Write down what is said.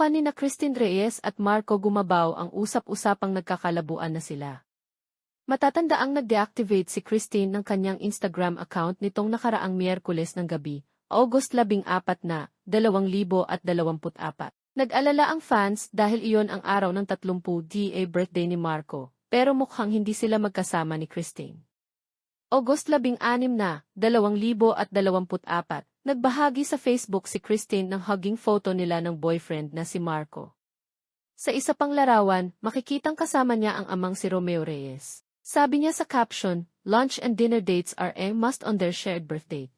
nina Christine Reyes at Marco Gumabaw ang usap-usapang nagkakalabuan na sila. Matatandaang nag-deactivate si Christine ng kanyang Instagram account nitong nakaraang Miyerkules ng gabi, August 14 na, 2024. Nag-alala ang fans dahil iyon ang araw ng 30th birthday ni Marco, pero mukhang hindi sila magkasama ni Christine. August 16 na, 2024, nagbahagi sa Facebook si Christine ng hugging photo nila ng boyfriend na si Marco. Sa isa pang larawan, makikitang kasama niya ang amang si Romeo Reyes. Sabi niya sa caption, lunch and dinner dates are a must on their shared birthday.